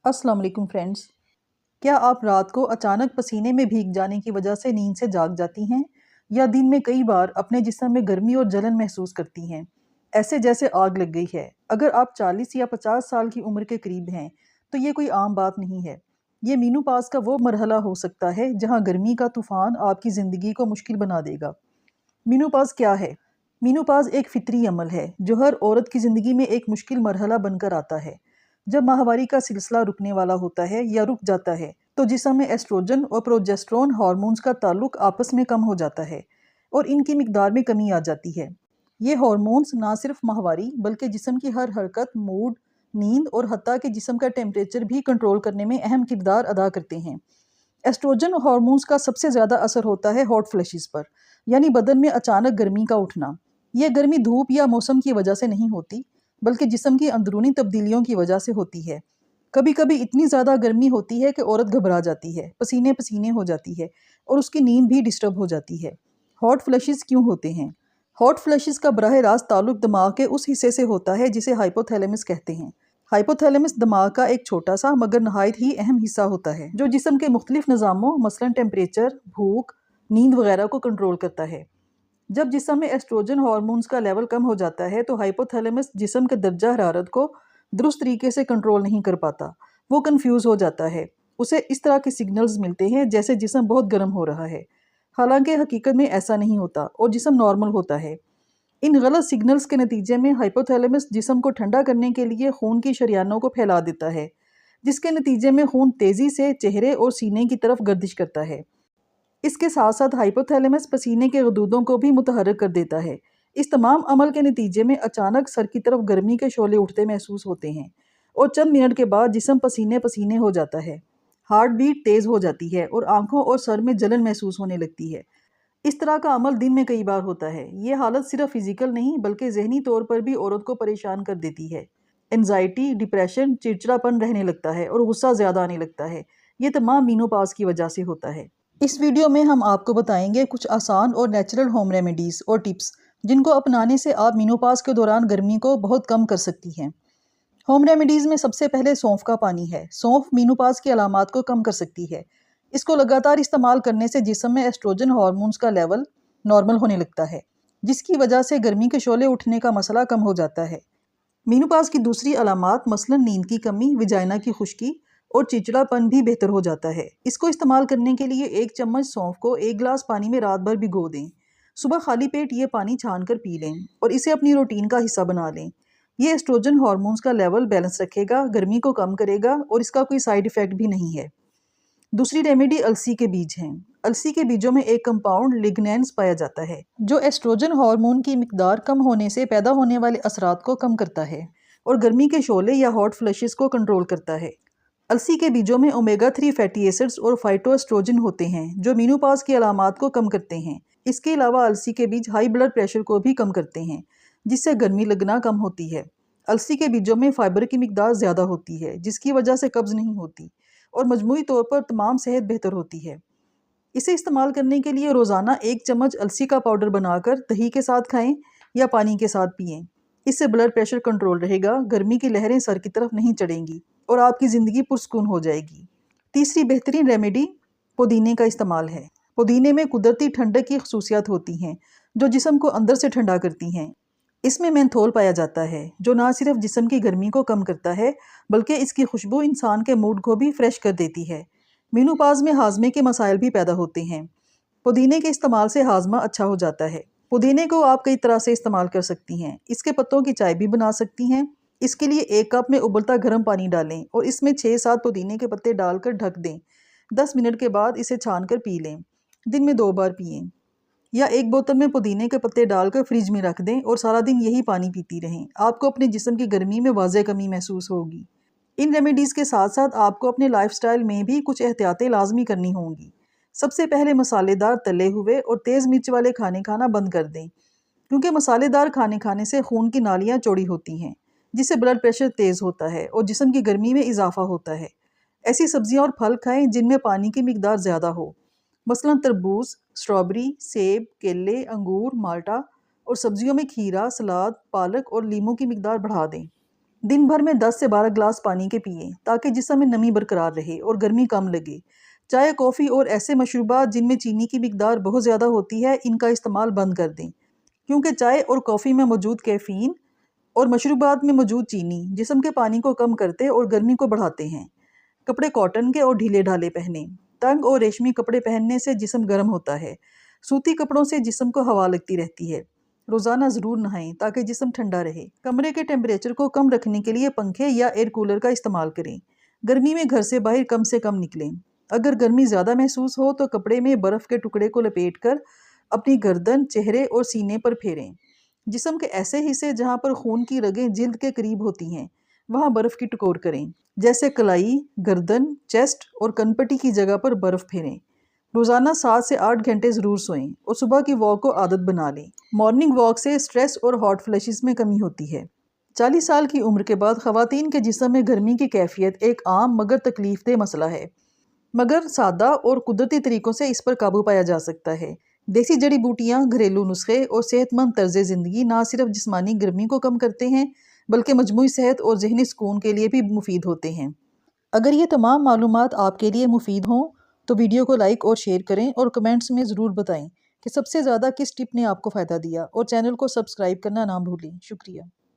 अस्सलाम वालेकुम फ्रेंड्स। क्या आप रात को अचानक पसीने में भीग जाने की वजह से नींद से जाग जाती हैं या दिन में कई बार अपने जिस्म में गर्मी और जलन महसूस करती हैं, ऐसे जैसे आग लग गई है? अगर आप 40 या 50 साल की उम्र के करीब हैं तो ये कोई आम बात नहीं है। ये मीनोपॉज़ का वो मरहला हो सकता है जहां गर्मी का तूफान आपकी ज़िंदगी को मुश्किल बना देगा। मीनोपॉज़ क्या है? मीनोपॉज़ एक फितरी अमल है जो हर औरत की ज़िंदगी में एक मुश्किल मरहला बनकर आता है। जब माहवारी का सिलसिला रुकने वाला होता है या रुक जाता है तो जिस्म में एस्ट्रोजन और प्रोजेस्टेरोन हार्मोन्स का ताल्लुक आपस में कम हो जाता है और इनकी मिकदार में कमी आ जाती है। ये हार्मोन्स ना सिर्फ माहवारी बल्कि जिस्म की हर हरकत, मूड, नींद और हत्ता कि जिस्म का टेम्परेचर भी कंट्रोल करने में अहम किरदार अदा करते हैं। एस्ट्रोजन हार्मोन्स का सबसे ज़्यादा असर होता है हॉट फ्लैशेस पर, यानी बदन में अचानक गर्मी का उठना। यह गर्मी धूप या मौसम की वजह से नहीं होती, बल्कि जिस्म की अंदरूनी तब्दीलियों की वजह से होती है। कभी कभी इतनी ज़्यादा गर्मी होती है कि औरत घबरा जाती है, पसीने पसीने हो जाती है और उसकी नींद भी डिस्टर्ब हो जाती है। हॉट फ्लैशेस क्यों होते हैं? हॉट फ्लैशेस का बराह रास्त ताल्लुक दिमाग के उस हिस्से से होता है जिसे हाइपोथैलेमस कहते हैं। हाइपोथैलेमस दिमाग का एक छोटा सा मगर नहायत ही अहम हिस्सा होता है जो जिस्म के मुख्तलिफ निज़ामों मसलन टेम्परेचर, भूख, नींद वगैरह को कंट्रोल करता है। जब जिस्म में एस्ट्रोजन हार्मोन्स का लेवल कम हो जाता है तो हाइपोथैलेमस जिस्म के दर्जा हरारत को दुरुस्त तरीके से कंट्रोल नहीं कर पाता। वो कंफ्यूज हो जाता है। उसे इस तरह के सिग्नल्स मिलते हैं जैसे जिस्म बहुत गर्म हो रहा है, हालांकि हकीकत में ऐसा नहीं होता और जिस्म नॉर्मल होता है। इन गलत सिग्नल्स के नतीजे में हाइपोथैलेमस जिस्म को ठंडा करने के लिए खून की शरियानों को फैला देता है, जिसके नतीजे में खून तेज़ी से चेहरे और सीने की तरफ गर्दिश करता है। इसके साथ साथ हाइपोथैलेमस पसीने के गदूदों को भी मुतहर्रिक कर देता है। इस तमाम अमल के नतीजे में अचानक सर की तरफ गर्मी के शोले उठते महसूस होते हैं और चंद मिनट के बाद जिस्म पसीने पसीने हो जाता है। हार्ट बीट तेज़ हो जाती है और आंखों और सर में जलन महसूस होने लगती है। इस तरह का अमल दिन में कई बार होता है। ये हालत सिर्फ फिजिकल नहीं बल्कि जहनी तौर पर भी औरत को परेशान कर देती है। एंजाइटी, डिप्रेशन, चिड़चिड़ापन रहने लगता है और गुस्सा ज़्यादा आने लगता है। ये तमाम मीनोपॉज़ की वजह से होता है। इस वीडियो में हम आपको बताएंगे कुछ आसान और नेचुरल होम रेमेडीज़ और टिप्स जिनको अपनाने से आप मीनोपॉज़ के दौरान गर्मी को बहुत कम कर सकती हैं। होम रेमेडीज़ में सबसे पहले सौंफ का पानी है। सौंफ मीनोपॉज़ की अलामात को कम कर सकती है। इसको लगातार इस्तेमाल करने से जिस्म में एस्ट्रोजन हार्मोन्स का लेवल नॉर्मल होने लगता है, जिसकी वजह से गर्मी के शोले उठने का मसला कम हो जाता है। मीनोपॉज़ की दूसरी अलामात मसलन नींद की कमी, विजाइना की खुश्की और चिड़चिड़ापन भी बेहतर हो जाता है। इसको इस्तेमाल करने के लिए 1 चम्मच सौंफ को 1 गिलास पानी में रात भर भिगो दें। सुबह खाली पेट ये पानी छान कर पी लें और इसे अपनी रूटीन का हिस्सा बना लें। ये एस्ट्रोजन हार्मोन्स का लेवल बैलेंस रखेगा, गर्मी को कम करेगा और इसका कोई साइड इफ़ेक्ट भी नहीं है। दूसरी रेमेडी अलसी के बीज हैं। अलसी के बीजों में एक कंपाउंड लिग्नैंस पाया जाता है जो एस्ट्रोजन हार्मोन की मिकदार कम होने से पैदा होने वाले असरात को कम करता है और गर्मी के शोले या हॉट फ्लैशेस को कंट्रोल करता है। अलसी के बीजों में ओमेगा 3 फैटी एसिड्स और फाइटोएस्ट्रोजन होते हैं जो मीनोपॉज़ की अलामात को कम करते हैं। इसके अलावा अलसी के बीज हाई ब्लड प्रेशर को भी कम करते हैं, जिससे गर्मी लगना कम होती है। अलसी के बीजों में फाइबर की मिकदार ज़्यादा होती है, जिसकी वजह से कब्ज़ नहीं होती और मजमूई तौर पर तमाम सेहत बेहतर होती है। इसे इस्तेमाल करने के लिए रोज़ाना 1 चम्मच अलसी का पाउडर बनाकर दही के साथ खाएं या पानी के साथ पिएं। इससे ब्लड प्रेशर कंट्रोल रहेगा, गर्मी की लहरें सर की तरफ नहीं चढ़ेंगी और आपकी ज़िंदगी पुरसकून हो जाएगी। तीसरी बेहतरीन रेमेडी पुदीने का इस्तेमाल है। पुदीने में कुदरती ठंडक की खसूसियात होती हैं जो जिस्म को अंदर से ठंडा करती हैं। इसमें मेंथोल पाया जाता है जो ना सिर्फ जिस्म की गर्मी को कम करता है बल्कि इसकी खुशबू इंसान के मूड को भी फ्रेश कर देती है। मीनोपॉज़ में हाजमे के मसाइल भी पैदा होते हैं। पुदीने के इस्तेमाल से हाजमा अच्छा हो जाता है। पुदीने को आप कई तरह से इस्तेमाल कर सकती हैं। इसके पत्तों की चाय भी बना सकती हैं। इसके लिए 1 कप में उबलता गर्म पानी डालें और इसमें 6-7 पुदीने के पत्ते डालकर ढक दें। 10 मिनट के बाद इसे छान कर पी लें। दिन में 2 बार पिएं। या 1 बोतल में पुदीने के पत्ते डालकर फ्रिज में रख दें और सारा दिन यही पानी पीती रहें। आपको अपने जिस्म की गर्मी में वाज़ेह कमी महसूस होगी। इन रेमेडीज़ के साथ साथ आपको अपने लाइफस्टाइल में भी कुछ एहतियातें लाजमी करनी होंगी। सबसे पहले मसालेदार, तले हुए और तेज़ मिर्च वाले खाने खाना बंद कर दें, क्योंकि मसालेदार खाने खाने से खून की नालियाँ चौड़ी होती हैं, जिससे ब्लड प्रेशर तेज़ होता है और जिस्म की गर्मी में इजाफा होता है। ऐसी सब्जियाँ और फल खाएं जिनमें पानी की मिकदार ज़्यादा हो, मसलन तरबूज, स्ट्रॉबेरी, सेब, केले, अंगूर, माल्टा और सब्जियों में खीरा, सलाद, पालक और लीमू की मिकदार बढ़ा दें। दिन भर में 10 से 12 ग्लास पानी के पिएं ताकि जिस्म में नमी बरकरार रहे और गर्मी कम लगे। चाय, कॉफ़ी और ऐसे मशरूबात जिनमें चीनी की मिकदार बहुत ज़्यादा होती है, इनका इस्तेमाल बंद कर दें, क्योंकि चाय और कॉफ़ी में मौजूद कैफ़ीन और मशरूबात में मौजूद चीनी जिस्म के पानी को कम करते और गर्मी को बढ़ाते हैं। कपड़े कॉटन के और ढीले ढाले पहनें। तंग और रेशमी कपड़े पहनने से जिस्म गर्म होता है। सूती कपड़ों से जिस्म को हवा लगती रहती है। रोज़ाना ज़रूर नहाएं ताकि जिस्म ठंडा रहे। कमरे के टेम्परेचर को कम रखने के लिए पंखे या एयर कूलर का इस्तेमाल करें। गर्मी में घर से बाहर कम से कम निकलें। अगर गर्मी ज़्यादा महसूस हो तो कपड़े में बर्फ़ के टुकड़े को लपेटकर अपनी गर्दन, चेहरे और सीने पर फेरें। जिस्म के ऐसे हिस्से जहाँ पर खून की रगें जिल्द के करीब होती हैं, वहाँ बर्फ़ की टकोर करें, जैसे कलाई, गर्दन, चेस्ट और कनपट्टी की जगह पर बर्फ़ फेरें। रोज़ाना 7 से 8 घंटे ज़रूर सोएं और सुबह की वॉक को आदत बना लें। मॉर्निंग वॉक से स्ट्रेस और हॉट फ्लैशेस में कमी होती है। 40 साल की उम्र के बाद ख़वातीन के जिस्म में गर्मी की कैफियत एक आम मगर तकलीफ़देह मसला है, मगर सादा और कुदरती तरीक़ों से इस पर काबू पाया जा सकता है। देसी जड़ी बूटियाँ, घरेलू नुस्खे और सेहतमंद तर्ज़ ज़िंदगी ना सिर्फ जिस्मानी गर्मी को कम करते हैं, बल्कि मजमूई सेहत और ज़हनी सुकून के लिए भी मुफीद होते हैं। अगर ये तमाम मालूमात आपके लिए मुफीद हों तो वीडियो को लाइक और शेयर करें और कमेंट्स में ज़रूर बताएं कि सबसे ज़्यादा किस टिप ने आपको फ़ायदा दिया, और चैनल को सब्सक्राइब करना ना भूलें। शुक्रिया।